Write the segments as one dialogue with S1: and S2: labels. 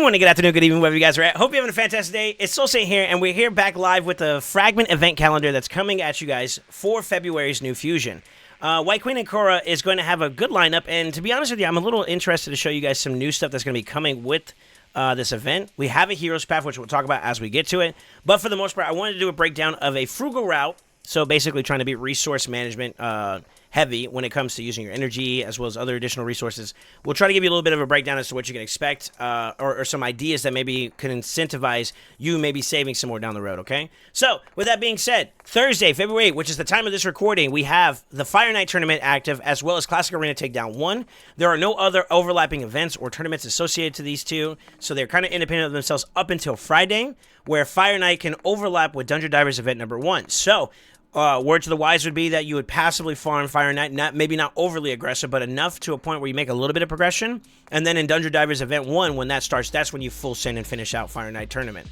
S1: morning, good afternoon, good evening, wherever you guys are at. Hope you're having a fantastic day. It's SoulSaint here, and we're here back live with the Fragment event calendar that's coming at you guys for February's new fusion. White Queen Ankora is going to have a good lineup, and to be honest with you, I'm a little interested to show you guys some new stuff that's going to be coming with this event. We have a Hero's Path, which we'll talk about as we get to it, but for the most part, I wanted to do a breakdown of a frugal route, so basically trying to be resource management heavy when it comes to using your energy as well as other additional resources. We'll try to give you a little bit of a breakdown as to what you can expect or some ideas that maybe can incentivize you maybe saving some more down the road, okay? So, with that being said, Thursday, February 8th, which is the time of this recording, we have the Fire Night Tournament active as well as Classic Arena Takedown 1. There are no other overlapping events or tournaments associated to these two, so they're kind of independent of themselves up until Friday, where Fire Night can overlap with Dungeon Divers event number 1. So, word to the wise would be that you would passively farm Fire Night, maybe not overly aggressive, but enough to a point where you make a little bit of progression. And then in Dungeon Divers Event 1, when that starts, that's when you full send and finish out Fire Night Tournament.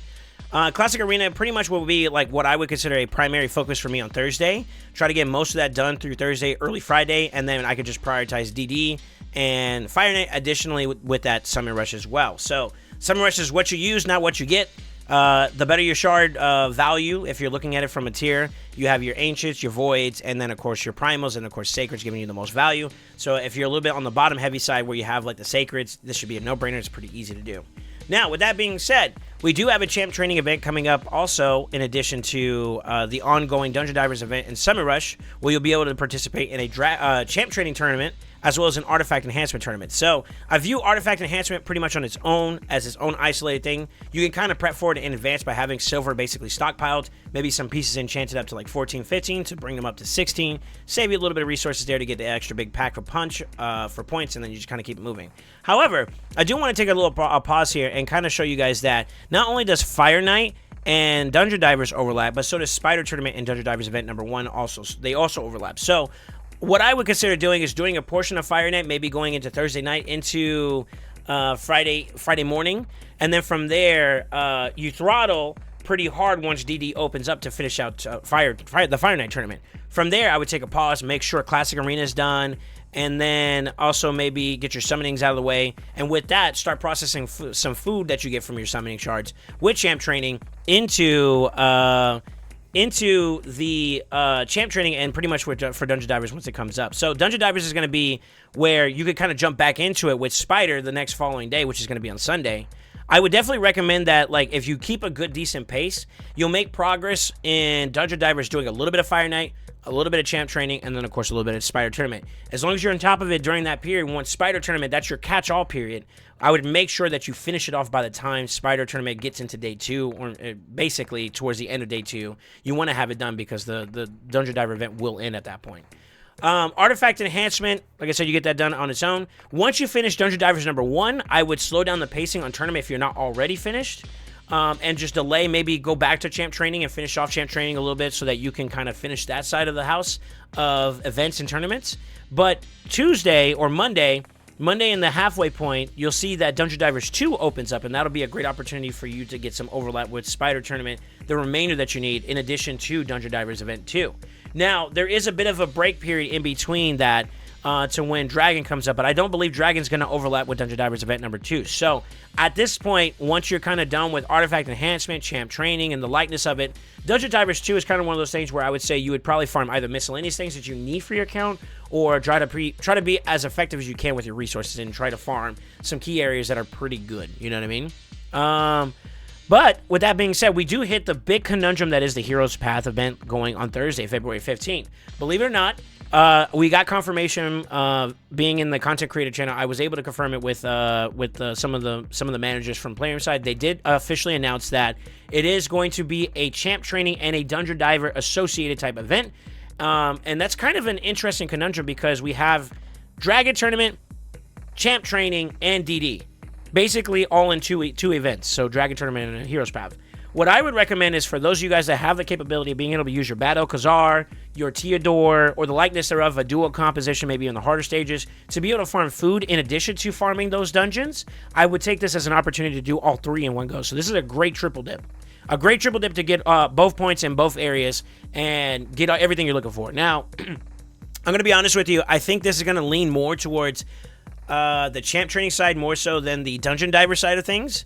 S1: Classic Arena pretty much will be like what I would consider a primary focus for me on Thursday. Try to get most of that done through Thursday, early Friday, and then I could just prioritize DD and Fire Night additionally with that Summon Rush as well. So Summon Rush is what you use, not what you get. The better your shard value, if you're looking at it from a tier, you have your Ancients, your Voids, and then, of course, your Primals, and, of course, Sacreds giving you the most value. So if you're a little bit on the bottom heavy side where you have, like, the Sacreds, this should be a no-brainer. It's pretty easy to do. Now, with that being said, we do have a Champ Training event coming up also, in addition to the ongoing Dungeon Divers event and Summon Rush, where you'll be able to participate in a Champ Training tournament, as well as an Artifact Enhancement tournament. So, I view Artifact Enhancement pretty much on its own, as its own isolated thing. You can kind of prep for it in advance by having silver basically stockpiled, maybe some pieces enchanted up to like 14, 15 to bring them up to 16, save you a little bit of resources there to get the extra big pack for punch, for points, and then you just kind of keep it moving. However, I do want to take a little pause here and kind of show you guys that not only does Fire Night and Dungeon Divers overlap, but so does Spider Tournament and Dungeon Divers event number 1 also. They also overlap. So, what I would consider doing is doing a portion of Fire Night, maybe going into Thursday night, into Friday morning, and then from there, you throttle pretty hard once DD opens up to finish out the Fire Night tournament. From there, I would take a pause, make sure Classic Arena is done, and then also maybe get your summonings out of the way, and with that, start processing some food that you get from your summoning shards with Champ Training into the Champ Training and pretty much for Dungeon Divers once it comes up. So Dungeon Divers is going to be where you could kind of jump back into it with Spider the next following day, which is going to be on Sunday. I would definitely recommend that, like, if you keep a good, decent pace, you'll make progress in Dungeon Divers doing a little bit of Fire Night, a little bit of Champ Training, and then, of course, a little bit of Spider Tournament. As long as you're on top of it during that period, once Spider Tournament, that's your catch-all period, I would make sure that you finish it off by the time Spider Tournament gets into day 2, or basically towards the end of day 2. You want to have it done because the Dungeon Diver event will end at that point. Artifact Enhancement, like I said, you get that done on its own. Once you finish Dungeon Divers number 1, I would slow down the pacing on Tournament if you're not already finished. And just delay, maybe go back to Champ Training and finish off Champ Training a little bit so that you can kind of finish that side of the house of events and tournaments. But Tuesday or Monday in the halfway point, you'll see that Dungeon Divers 2 opens up, and that'll be a great opportunity for you to get some overlap with Spider Tournament, the remainder that you need, in addition to Dungeon Divers Event 2. Now, there is a bit of a break period in between that to when Dragon comes up, but I don't believe Dragon's going to overlap with Dungeon Divers Event number 2. So, at this point, once you're kind of done with Artifact Enhancement, Champ Training, and the likeness of it, Dungeon Divers 2 is kind of one of those things where I would say you would probably farm either miscellaneous things that you need for your account, or try to be as effective as you can with your resources and try to farm some key areas that are pretty good. You know what I mean? But with that being said, we do hit the big conundrum that is the Hero's Path event going on Thursday, February 15th. Believe it or not, we got confirmation being in the content creator channel. I was able to confirm it with some of the managers from Playroom side. They did officially announce that it is going to be a Champ Training and a Dungeon Diver associated type event. And that's kind of an interesting conundrum because we have Dragon Tournament, Champ Training, and DD. Basically all in two events. So Dragon Tournament and Hero's Path. What I would recommend is for those of you guys that have the capability of being able to use your Battle Khazar, your Theodore, or the likeness thereof, a dual composition maybe in the harder stages, to be able to farm food in addition to farming those dungeons, I would take this as an opportunity to do all 3 in one go. So this is a great triple dip. A great triple dip to get both points in both areas and get everything you're looking for. Now, I'm going to be honest with you. I think this is going to lean more towards the Champ Training side more so than the Dungeon Diver side of things.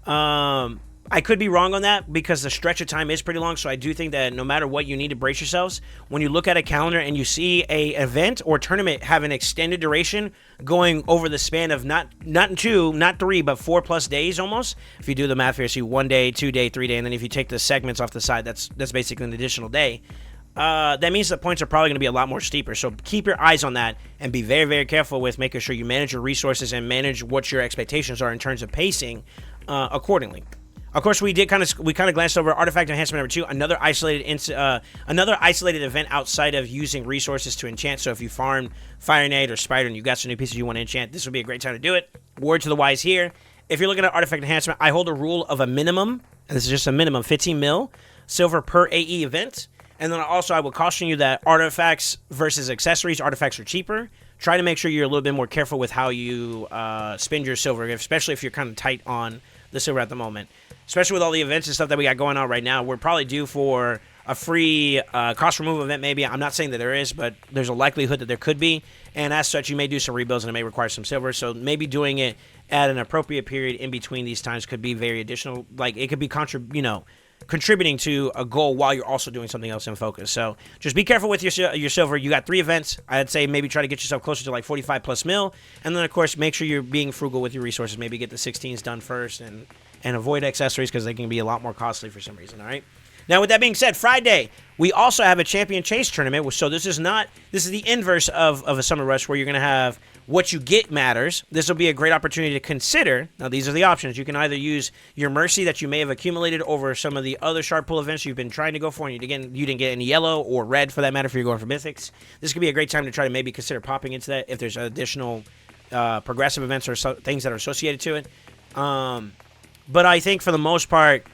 S1: I could be wrong on that because the stretch of time is pretty long. So I do think that no matter what, you need to brace yourselves when you look at a calendar and you see a event or tournament have an extended duration going over the span of not 2, not 3, but 4+ days almost. If you do the math here, see 1 day, 2 day, 3 day, and then if you take the segments off the side, that's basically an additional day. That means the points are probably going to be a lot more steeper. So keep your eyes on that and be very, very careful with making sure you manage your resources and manage what your expectations are in terms of pacing accordingly. Of course, we kind of glanced over artifact enhancement number 2, another isolated event outside of using resources to enchant. So if you farm Fire Nade or Spider and you've got some new pieces you want to enchant, this would be a great time to do it. Word to the wise here. If you're looking at artifact enhancement, I hold a rule of a minimum, and this is just a minimum, 15 mil silver per AE event. And then also I will caution you that artifacts versus accessories, artifacts are cheaper. Try to make sure you're a little bit more careful with how you spend your silver, especially if you're kind of tight on the silver at the moment. Especially with all the events and stuff that we got going on right now, we're probably due for a free cost removal event maybe. I'm not saying that there is, but there's a likelihood that there could be. And as such, you may do some rebuilds and it may require some silver. So maybe doing it at an appropriate period in between these times could be very additional. Like it could be contributing to a goal while you're also doing something else in focus. So just be careful with your silver. You got 3 events. I'd say maybe try to get yourself closer to like 45+ mil. And then, of course, make sure you're being frugal with your resources. Maybe get the 16s done first and avoid accessories because they can be a lot more costly for some reason, all right? Now, with that being said, Friday, we also have a Champion Chase tournament. So this is the inverse of a Summer Rush where you're going to have what you get matters. This will be a great opportunity to consider. Now, these are the options. You can either use your Mercy that you may have accumulated over some of the other Shard Pool events you've been trying to go for, and you didn't get any yellow or red for that matter if you're going for Mythics. This could be a great time to try to maybe consider popping into that if there's additional progressive events or things that are associated to it. But I think for the most part,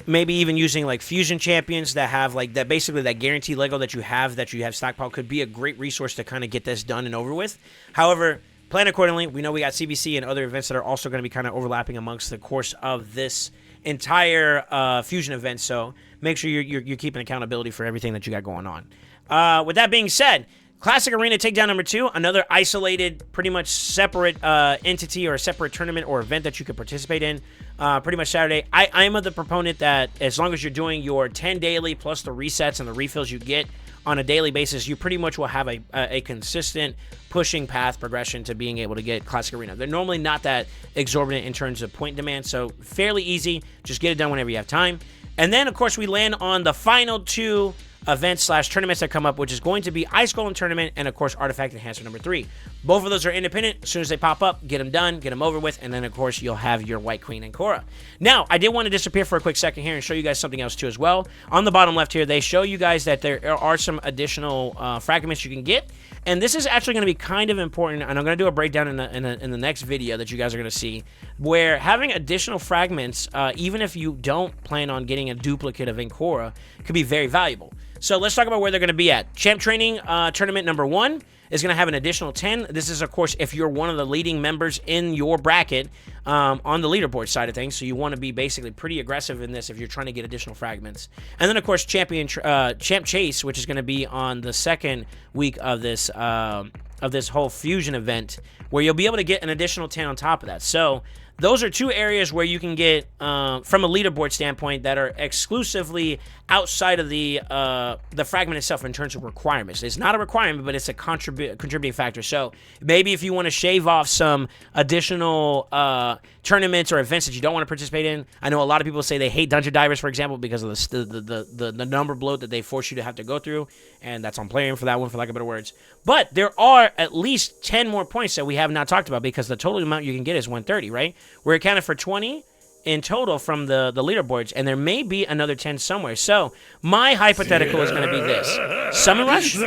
S1: maybe even using like fusion champions that have like that basically that guaranteed Lego that you have stockpile could be a great resource to kind of get this done and over with. However, plan accordingly. We know we got CBC and other events that are also going to be kind of overlapping amongst the course of this entire fusion event. So make sure you're keeping accountability for everything that you got going on. With that being said, Classic Arena Takedown number 2, another isolated, pretty much separate entity or a separate tournament or event that you could participate in pretty much Saturday. I'm of the proponent that as long as you're doing your 10 daily plus the resets and the refills you get on a daily basis, you pretty much will have a consistent pushing path progression to being able to get Classic Arena. They're normally not that exorbitant in terms of point demand, so fairly easy. Just get it done whenever you have time. And then, of course, we land on the final 2 events/tournaments that come up, which is going to be Ice Golem Tournament and, of course, Artifact Enhancer number 3. Both of those are independent. As soon as they pop up, get them done, get them over with, and then, of course, you'll have your Wight Queen Ankora. Now, I did want to disappear for a quick second here and show you guys something else, too, as well. On the bottom left here, they show you guys that there are some additional fragments you can get, and this is actually going to be kind of important, and I'm going to do a breakdown in the next video that you guys are going to see, where having additional fragments, even if you don't plan on getting a duplicate of Ankora, could be very valuable. So let's talk about where they're going to be at. Champ Training Tournament number 1 is going to have an additional 10. This is, of course, if you're one of the leading members in your bracket on the leaderboard side of things. So you want to be basically pretty aggressive in this if you're trying to get additional fragments. And then, of course, Champ Chase, which is going to be on the second week of this whole fusion event, where you'll be able to get an additional 10 on top of that. So those are 2 areas where you can get, from a leaderboard standpoint, that are exclusively outside of the fragment itself in terms of requirements. It's not a requirement, but it's a contributing factor. So maybe if you want to shave off some additional tournaments or events that you don't want to participate in. I know a lot of people say they hate Dungeon Divers, for example, because of the number bloat that they force you to have to go through, and that's on playing for that one, for lack of better words. But there are at least 10 more points that we have not talked about because the total amount you can get is 130, right? We're accounted for 20 in total from the leaderboards, and there may be another 10 somewhere. So my hypothetical is going to be this. Summer Rush,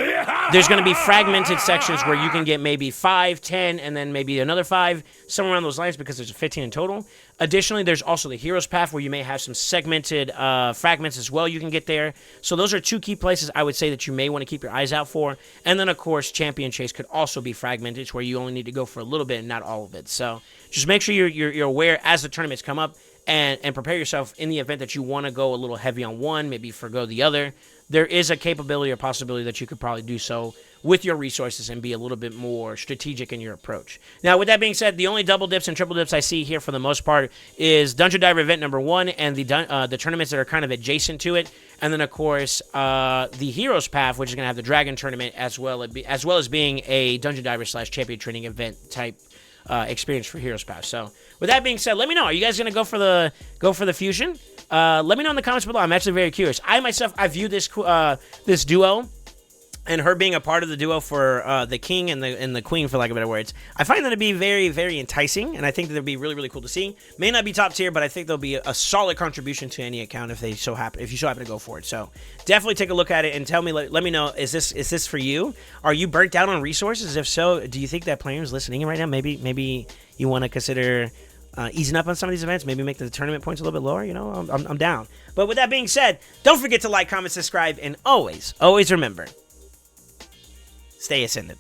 S1: there's going to be fragmented sections where you can get maybe 5, 10, and then maybe another 5, somewhere around those lines because there's 15 in total. Additionally, there's also the Heroes Path where you may have some segmented fragments as well you can get there. So those are 2 key places I would say that you may want to keep your eyes out for. And then, of course, Champion Chase could also be fragmented where you only need to go for a little bit and not all of it. So just make sure you're aware as the tournaments come up and prepare yourself in the event that you want to go a little heavy on one, maybe forgo the other. There is a capability or possibility that you could probably do so with your resources and be a little bit more strategic in your approach. Now, with that being said, the only double dips and triple dips I see here for the most part is Dungeon Diver event number 1 and the tournaments that are kind of adjacent to it, and then of course the Heroes Path, which is going to have the Dragon Tournament as well as being a Dungeon Diver / Champion Training event type experience for Heroes Path. So, with that being said, let me know. Are you guys going to go for the fusion? Let me know in the comments below. I'm actually very curious. I view this duo and her being a part of the duo for the king and the queen, for lack of better words. I find that to be very, very enticing, and I think that it'd be really, really cool to see. May not be top tier, but I think there'll be a solid contribution to any account if you so happen to go for it. So definitely take a look at it and tell me. Let me know. Is this for you? Are you burnt out on resources? If so, do you think that players listening right now maybe you want to consider easing up on some of these events, maybe make the tournament points a little bit lower? You know, I'm down. But with that being said, don't forget to like, comment, subscribe, and always remember, stay ascended.